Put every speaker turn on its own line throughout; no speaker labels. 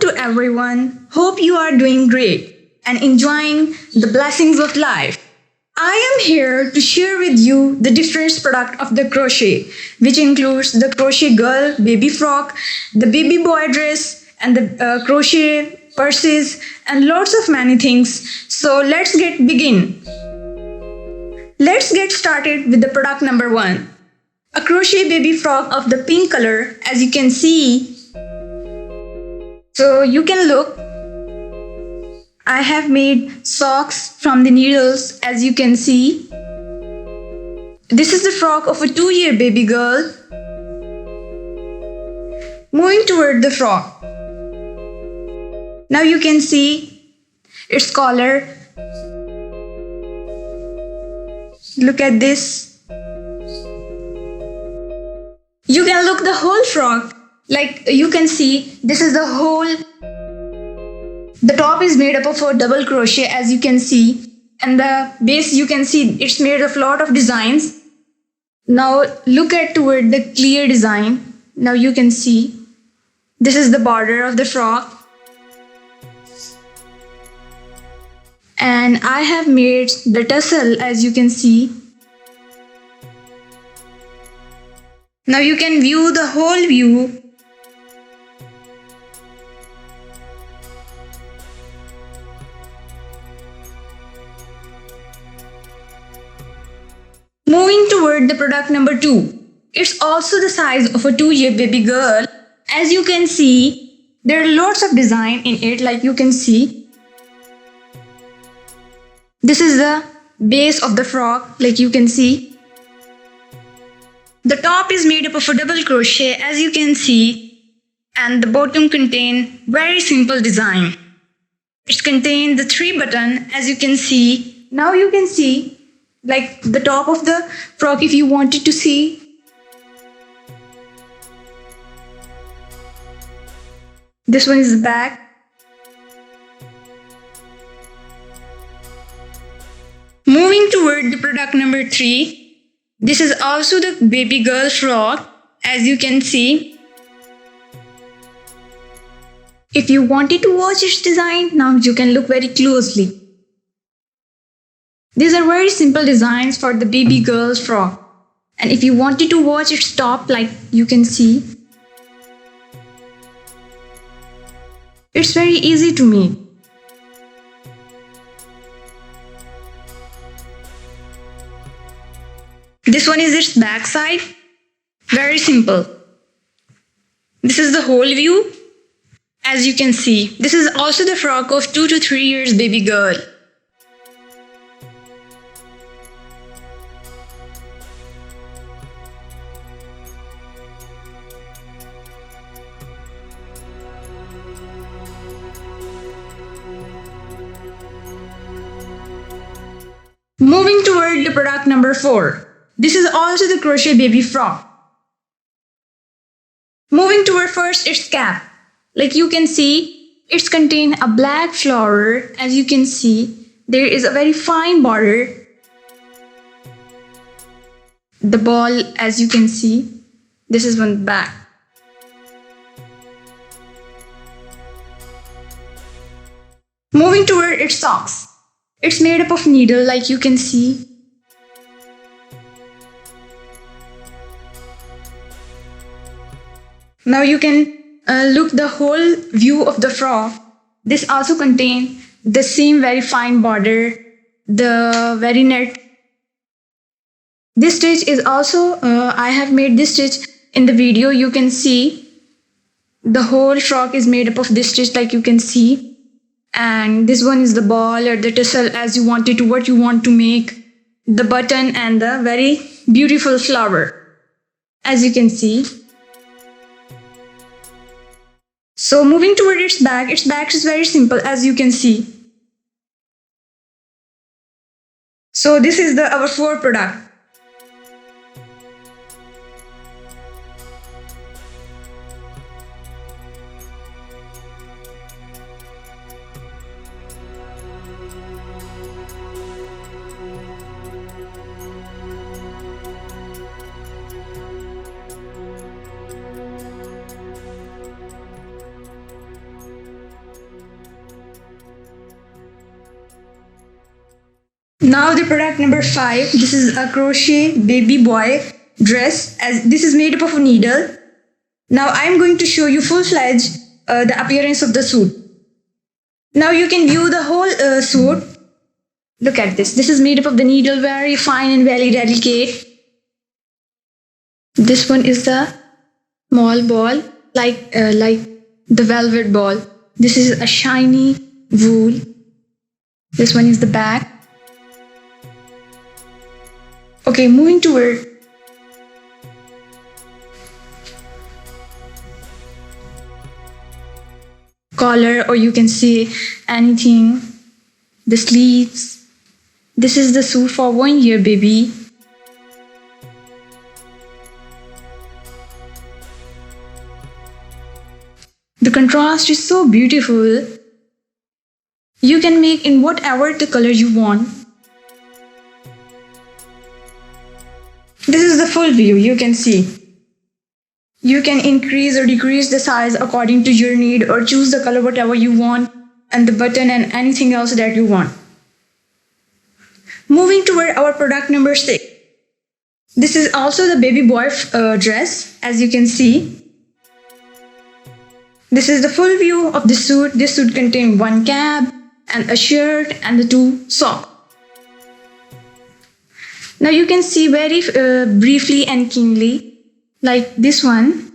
Hello to everyone. Hope you are doing great and enjoying the blessings of life. I am here to share with you the different product of the crochet, which includes the crochet girl baby frock, the baby boy dress, and the crochet purses and lots of many things. So let's begin. Let's get started with the product number 1. A crochet baby frock of the pink color, as you can see. So you can look. I have made socks from the needles, as you can see. This is the frock of a 2-year baby girl. Moving toward the frock. Now you can see its collar. Look at this. You can look the whole frock. Like you can see, this is the whole. The top is made up of a double crochet, as you can see, and the base you can see it's made of lot of designs. Now look at toward the clear design. Now you can see this is the border of the frock, and I have made the tassel, as you can see. Now you can view the whole view. Moving toward the product number 2. It's also the size of a 2-year baby girl. As you can see, there are lots of design in it, like you can see. This is the base of the frock, like you can see. The top is made up of a double crochet, as you can see, and the bottom contain very simple design. It contains the 3 buttons, as you can see. Now you can see like the top of the frock if you wanted to see. This one is the back. Moving toward the product number 3. This is also the baby girl frock, as you can see. If you wanted to watch its design, now you can look very closely. These are very simple designs for the baby girl's frock. And if you wanted to watch its top, like you can see, it's very easy to make. This one is its back side. Very simple. This is the whole view. As you can see, this is also the frock of 2 to 3 years baby girl. Moving toward the product number 4. This is also the crochet baby frock. Moving toward first its cap. Like you can see, it's contain a black flower. As you can see, there is a very fine border. The ball, as you can see, this is one back. Moving toward its socks. It's made up of needle, like you can see. Now you can look the whole view of the frock. This also contains the same very fine border, the very net. This stitch is also, I have made this stitch in the video. You can see the whole frock is made up of this stitch, like you can see. And this one is the ball or the tassel, as you wanted to, what you want to make, the button and the very beautiful flower, as you can see. So moving toward its back is very simple, as you can see. So this is our 4th product. Now the product number 5. This is a crochet baby boy dress, as this is made up of a needle. Now I am going to show you full-fledged the appearance of the suit. Now you can view the whole suit. Look at this. This is made up of the needle, very fine and very delicate. This one is the small ball, like the velvet ball. This is a shiny wool. This one is the back. Okay, moving toward collar, or you can say anything. The sleeves. This is the suit for 1 year, baby. The contrast is so beautiful. You can make in whatever the color you want. This is the full view, you can see. You can increase or decrease the size according to your need, or choose the color whatever you want, and the button and anything else that you want. Moving toward our product number 6. This is also the baby boy dress, as you can see. This is the full view of the suit. This suit contains 1 cap and a shirt and the 2 socks. Now you can see very briefly and keenly, like this one.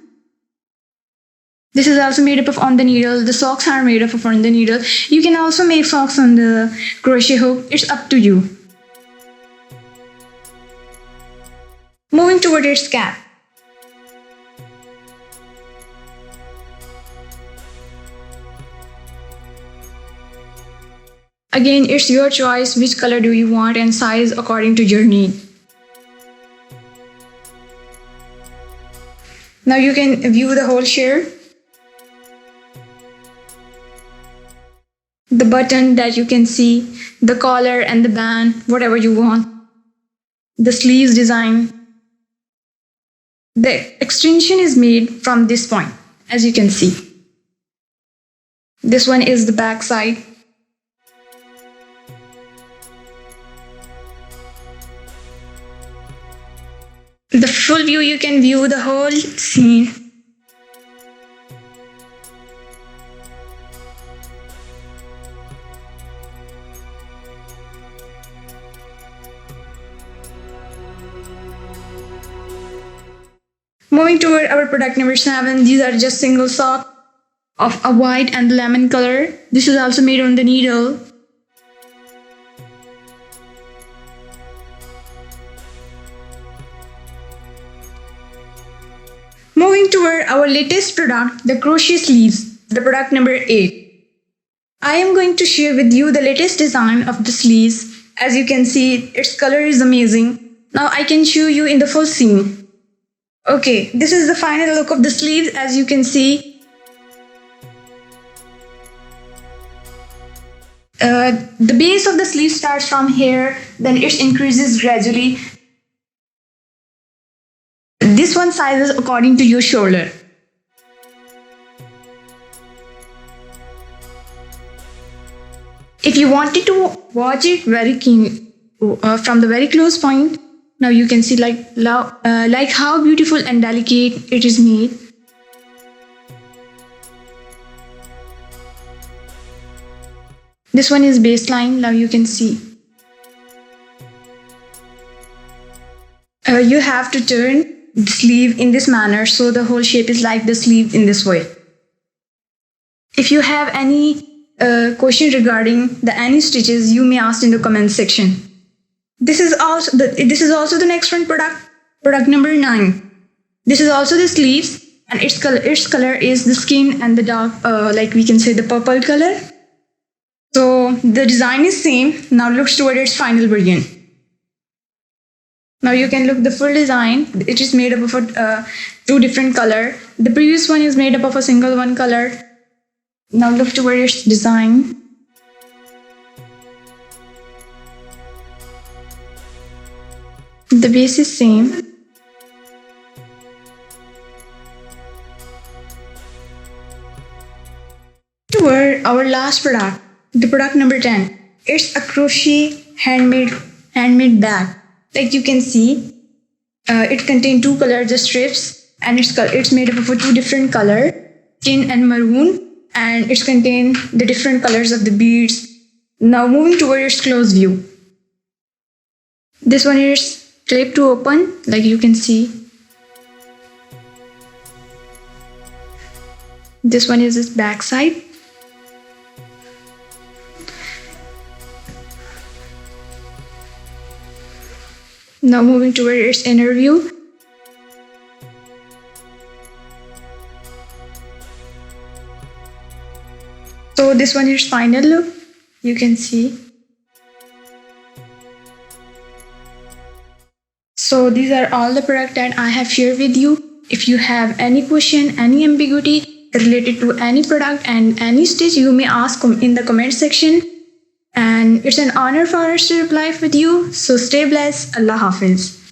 This is also made up of on the needle. The socks are made up of on the needle. You can also make socks on the crochet hook. It's up to you. Moving toward its cap. Again, it's your choice which color do you want and size according to your need. Now you can view the whole shirt. The button that you can see, the collar and the band, whatever you want. The sleeves design. The extension is made from this point, as you can see. This one is the back side. The full view, you can view the whole scene. Moving toward our product number 7, these are just single socks of a white and lemon color. This is also made on the needle. Moving toward our latest product, the crochet sleeves, the product number 8. I am going to share with you the latest design of the sleeves. As you can see, its color is amazing. Now I can show you in the full scene. Okay, this is the final look of the sleeves, as you can see. The base of the sleeve starts from here, then it increases gradually. This one sizes according to your shoulder. If you wanted to watch it very keen from the very close point, now you can see like how beautiful and delicate it is made. This one is baseline. Now you can see. You have to turn the sleeve in this manner, so the whole shape is like the sleeve in this way. If you have any question regarding any stitches, you may ask in the comment section. This is also the next one product number 9. This is also the sleeves, and its color is the skin and the dark, like we can say the purple color. So the design is same. Now looks toward its final version. Now you can look the full design. It is made up of 2 different color. The previous one is made up of a single one color. Now look toward its design. The base is same. Toward our last product, the product number 10. It's a crochet handmade bag. Like you can see, it contains two colors, the strips, and it's made up of two different colors, tin and maroon, and it's contain the different colors of the beads. Now moving toward its close view. This one is clip to open, like you can see. This one is its back side. Now moving toward its inner view. So this one is final look, you can see. So these are all the products that I have shared with you. If you have any question, any ambiguity related to any product and any stitch, you may ask in the comment section. And it's an honor for us to reply with you. So stay blessed. Allah Hafiz.